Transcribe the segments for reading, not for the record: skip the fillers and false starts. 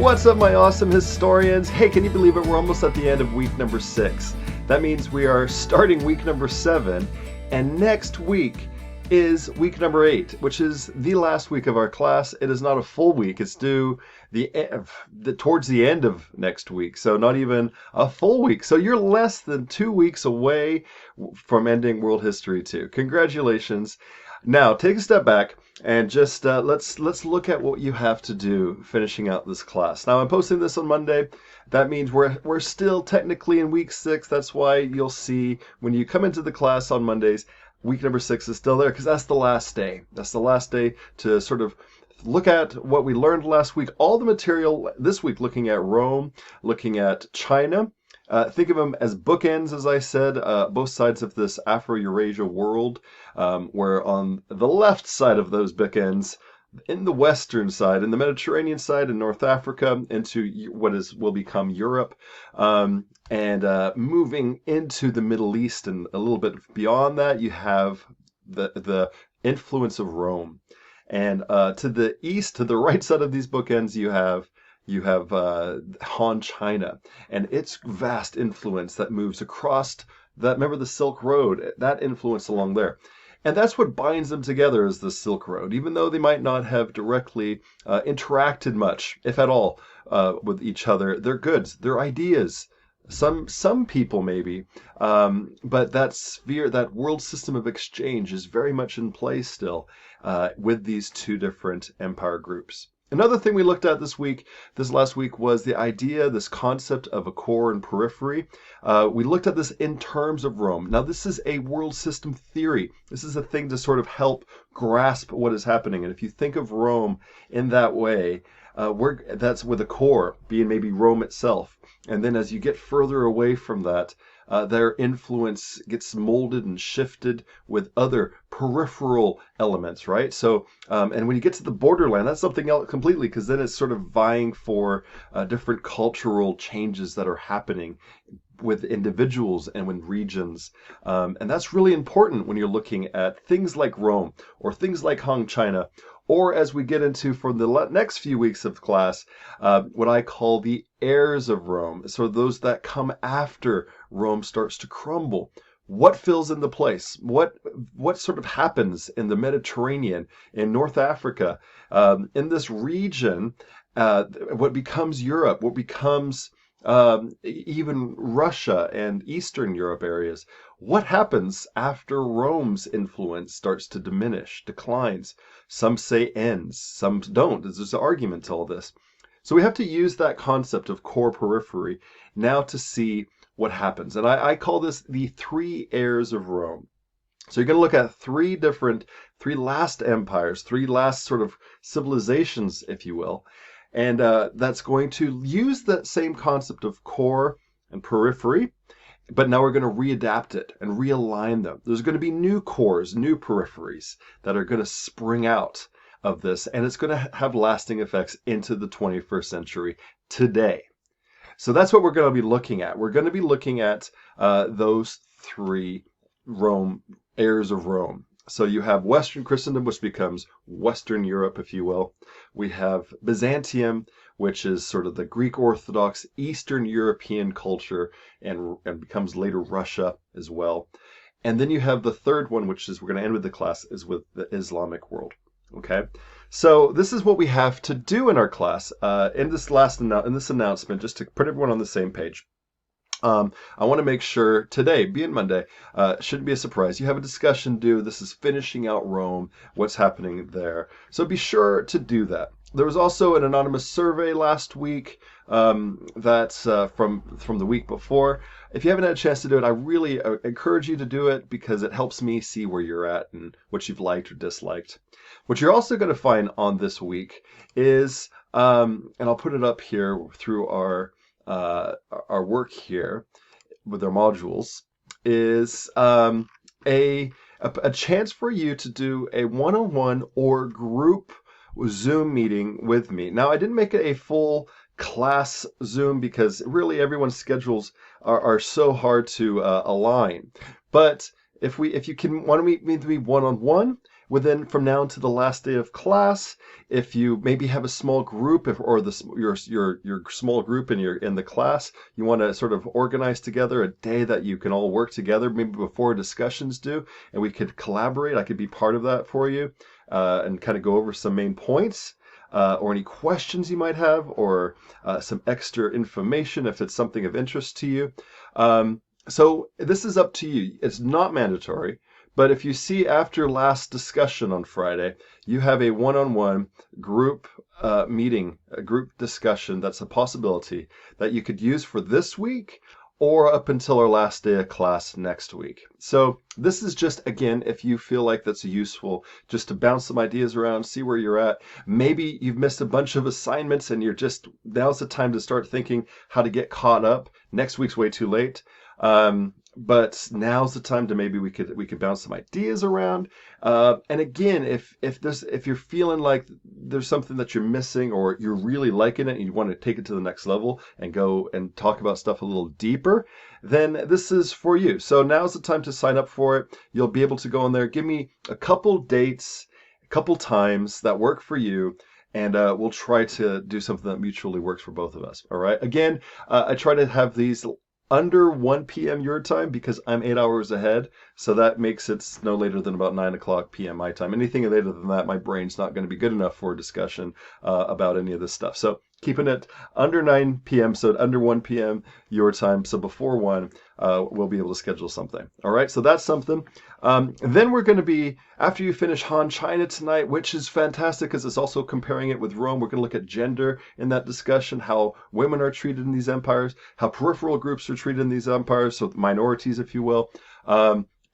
what's up, my awesome historians? Hey, can you believe it? We're almost at the end of week number 6. That means we are starting week number 7, and next week is week number 8, which is the last week of our class. It is not a full week. It's due towards the end of next week, so not even a full week. So you're less than 2 weeks away from ending World History 2. Congratulations. Now, take a step back and just let's look at what you have to do finishing out this class. Now, I'm posting this on Monday. That means we're still technically in week 6. That's why you'll see when you come into the class on Mondays, week number 6 is still there because that's the last day. That's the last day to sort of look at what we learned last week. All the material this week looking at Rome, looking at China. Think of them as bookends, as I said, both sides of this Afro-Eurasia world, where on the left side of those bookends, in the western side, in the Mediterranean side, in North Africa, into what will become Europe, and moving into the Middle East and a little bit beyond that, you have the influence of Rome. And to the east, to the right side of these bookends, you have Han China and its vast influence that moves across that. Remember the Silk Road, that influence along there. And that's what binds them together is the Silk Road, even though they might not have directly interacted much, if at all, with each other. Their goods, their ideas, some people maybe, but that sphere, that world system of exchange is very much in place still with these two different empire groups. Another thing we looked at this last week, was the idea, this concept of a core and periphery. We looked at this in terms of Rome. Now, this is a world system theory. This is a thing to sort of help grasp what is happening. And if you think of Rome in that way, that's with a core being maybe Rome itself. And then as you get further away from that, their influence gets molded and shifted with other peripheral elements, right? So, and when you get to the borderland, that's something else completely, because then it's sort of vying for different cultural changes that are happening with individuals and with regions. And that's really important when you're looking at things like Rome or things like Han China, or as we get into for the next few weeks of class, what I call the heirs of Rome. So those that come after Rome starts to crumble. What fills in the place? What sort of happens in the Mediterranean, in North Africa, in this region, what becomes Europe, what becomes even Russia and Eastern Europe areas? What happens after Rome's influence starts to diminish, declines? Some say ends, some don't. There's an argument to all this. So we have to use that concept of core periphery now to see what happens. And I call this the 3 heirs of Rome. So you're going to look at 3 last empires, 3 last sort of civilizations, if you will. And that's going to use that same concept of core and periphery, but now we're going to readapt it and realign them. There's going to be new cores, new peripheries that are going to spring out of this, and it's going to have lasting effects into the 21st century today. So that's what we're going to be looking at. We're going to be looking at those 3 heirs of Rome. So you have Western Christendom, which becomes Western Europe, if you will. We have Byzantium, which is sort of the Greek Orthodox Eastern European culture and becomes later Russia as well. And then you have the third one, which is, we're going to end with the class, is with the Islamic world. Okay, so this is what we have to do in our class. In this announcement, just to put everyone on the same page. I want to make sure today, being Monday, shouldn't be a surprise. You have a discussion due. This is finishing out Rome, what's happening there. So be sure to do that. There was also an anonymous survey last week that's from the week before. If you haven't had a chance to do it, I really encourage you to do it because it helps me see where you're at and what you've liked or disliked. What you're also going to find on this week is, and I'll put it up here through our work here with our modules, is a chance for you to do a one-on-one or group Zoom meeting with me. Now, I didn't make it a full class Zoom because really everyone's schedules are so hard to align. But if you want to meet with me one-on-one, within from now to the last day of class. If you maybe have a small group, your small group in the class, you want to sort of organize together a day that you can all work together, maybe before discussions due, and we could collaborate. I could be part of that for you, and kind of go over some main points. Or any questions you might have, or some extra information if it's something of interest to you. So this is up to you. It's not mandatory, but if you see after last discussion on Friday, you have a one-on-one group meeting, a group discussion, that's a possibility that you could use for this week or up until our last day of class next week. So this is just, again, if you feel like that's useful, just to bounce some ideas around, see where you're at. Maybe you've missed a bunch of assignments and now's the time to start thinking how to get caught up. Next week's way too late. But now's the time to maybe we could bounce some ideas around. And again, if you're feeling like there's something that you're missing, or you're really liking it and you want to take it to the next level and go and talk about stuff a little deeper, then this is for you. So now's the time to sign up for it. You'll be able to go in there, give me a couple dates, a couple times that work for you, and we'll try to do something that mutually works for both of us. All right. Again, I try to have these under 1 p.m. your time because I'm 8 hours ahead. So that makes it no later than about 9 o'clock p.m. my time. Anything later than that, my brain's not going to be good enough for a discussion about any of this stuff. So keeping it under 9 p.m., so under 1 p.m. your time. So before 1, we'll be able to schedule something. All right, so that's something. Then we're going to be, after you finish Han China tonight, which is fantastic because it's also comparing it with Rome, we're going to look at gender in that discussion, how women are treated in these empires, how peripheral groups are treated in these empires, so minorities, if you will.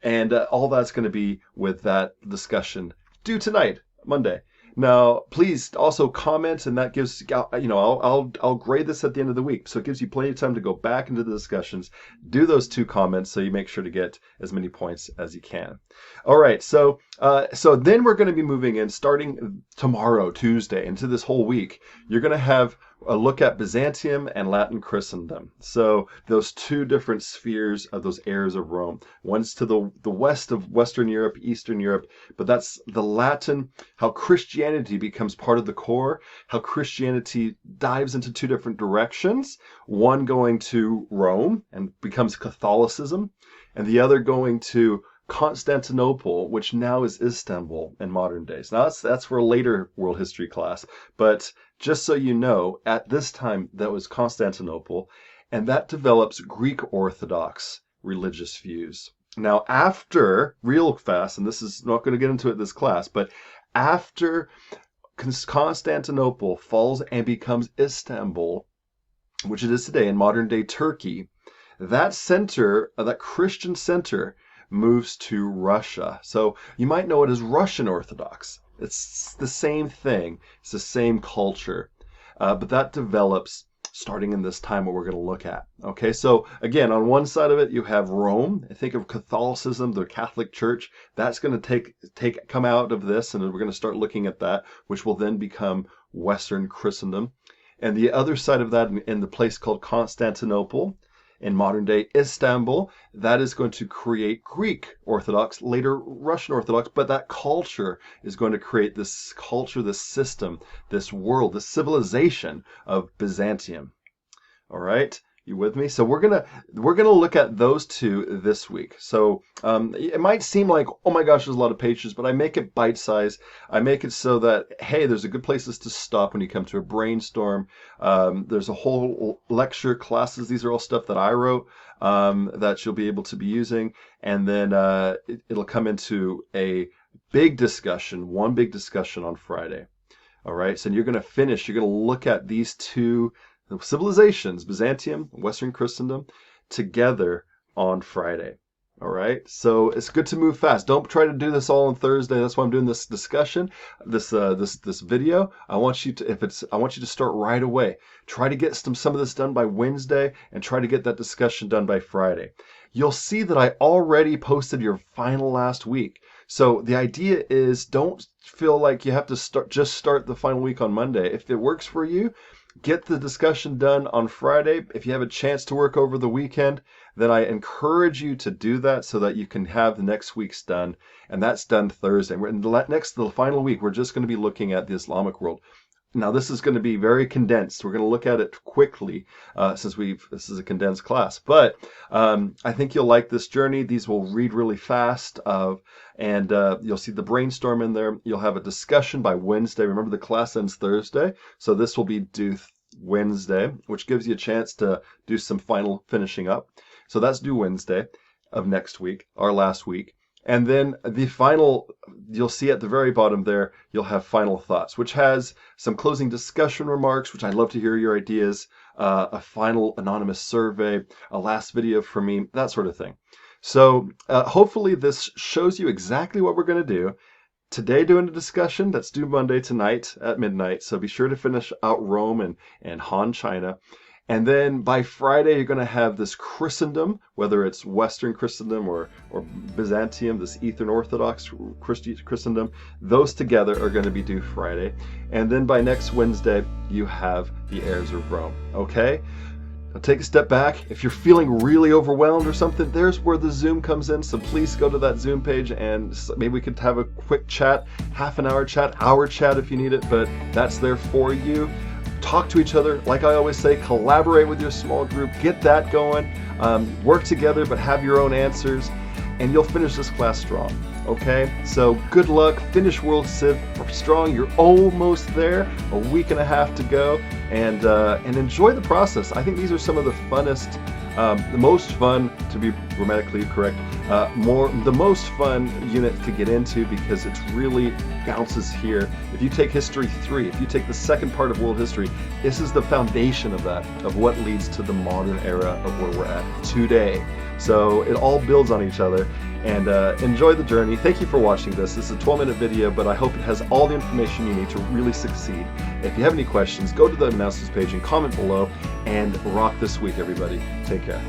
And all that's going to be with that discussion due tonight, Monday. Now, please also comment, and that gives, I'll grade this at the end of the week. So it gives you plenty of time to go back into the discussions, do those 2 comments, so you make sure to get as many points as you can. All right, so then we're going to be moving in, starting tomorrow, Tuesday, into this whole week. You're going to have a look at Byzantium and Latin Christendom. So those 2 different spheres of those heirs of Rome. One's to the west of Western Europe, Eastern Europe, but that's the Latin, how Christianity becomes part of the core, how Christianity dives into 2 different directions, one going to Rome and becomes Catholicism, and the other going to Constantinople, which now is Istanbul in modern days. Now that's for a later world history class, but just so you know, at this time that was Constantinople, and that develops Greek Orthodox religious views. Now after, real fast, and this is not going to get into it this class, but after Constantinople falls and becomes Istanbul, which it is today in modern day Turkey, that center, that Christian center, moves to Russia. So you might know it as Russian Orthodox. It's the same thing. It's the same culture. But that develops starting in this time, what we're going to look at. Okay, so again, on one side of it, you have Rome. Think of Catholicism, the Catholic Church. That's going to come out of this, and we're going to start looking at that, which will then become Western Christendom. And the other side of that, in the place called Constantinople, in modern day Istanbul, that is going to create Greek Orthodox, later Russian Orthodox, but that culture is going to create this culture, this system, this world, this civilization of Byzantium. All right, you with me? So we're gonna look at those 2 this week. So it might seem like, oh my gosh, there's a lot of pages, but I make it bite-sized. I make it so that, hey, there's a good places to stop when you come to a brainstorm. There's a whole lecture, classes. These are all stuff that I wrote that you'll be able to be using, and then it'll come into a big discussion, one big discussion on Friday. All right, so you're going to look at these 2 civilizations, Byzantium, Western Christendom, together on Friday. All right, so it's good to move fast. Don't try to do this all on Thursday. That's why I'm doing this discussion, this video. I want you to start right away. Try to get some of this done by Wednesday, and try to get that discussion done by Friday. You'll see that I already posted your final last week. So the idea is, don't feel like you have to start the final week on Monday. If it works for you, get the discussion done on Friday. If you have a chance to work over the weekend, then I encourage you to do that so that you can have the next week's done. And that's done Thursday. We're in the final week, we're just going to be looking at the Islamic world. Now, this is going to be very condensed. We're going to look at it quickly since this is a condensed class. But I think you'll like this journey. These will read really fast, and you'll see the brainstorm in there. You'll have a discussion by Wednesday. Remember, the class ends Thursday, so this will be due Wednesday, which gives you a chance to do some final finishing up. So that's due Wednesday of next week, our last week. And then the final, you'll see at the very bottom there, you'll have final thoughts, which has some closing discussion remarks, which I'd love to hear your ideas, a final anonymous survey, a last video from me, that sort of thing. So hopefully this shows you exactly what we're going to do. Today doing a discussion that's due Monday tonight at midnight, so be sure to finish out Rome and Han, China. And then by Friday, you're going to have this Christendom, whether it's Western Christendom or Byzantium, this Eastern Orthodox Christendom. Those together are going to be due Friday. And then by next Wednesday, you have the Heirs of Rome. Okay? Now take a step back. If you're feeling really overwhelmed or something, there's where the Zoom comes in. So please go to that Zoom page and maybe we could have a quick chat, half an hour chat, hour chat if you need it, but that's there for you. Talk to each other. Like I always say, collaborate with your small group. Get that going. Work together, but have your own answers. And you'll finish this class strong. Okay? So good luck. Finish World Civ strong. You're almost there. A week and a half to go. And enjoy the process. I think these are some of the funnest, the most fun, to be grammatically correct, the most fun unit to get into because it really bounces here. If you take History 3, if you take the second part of world history, this is the foundation of that, of what leads to the modern era of where we're at today. So it all builds on each other, and enjoy the journey. Thank you for watching this. This is a 12-minute video, but I hope it has all the information you need to really succeed. If you have any questions, go to the announcements page and comment below, and rock this week, everybody. Take care.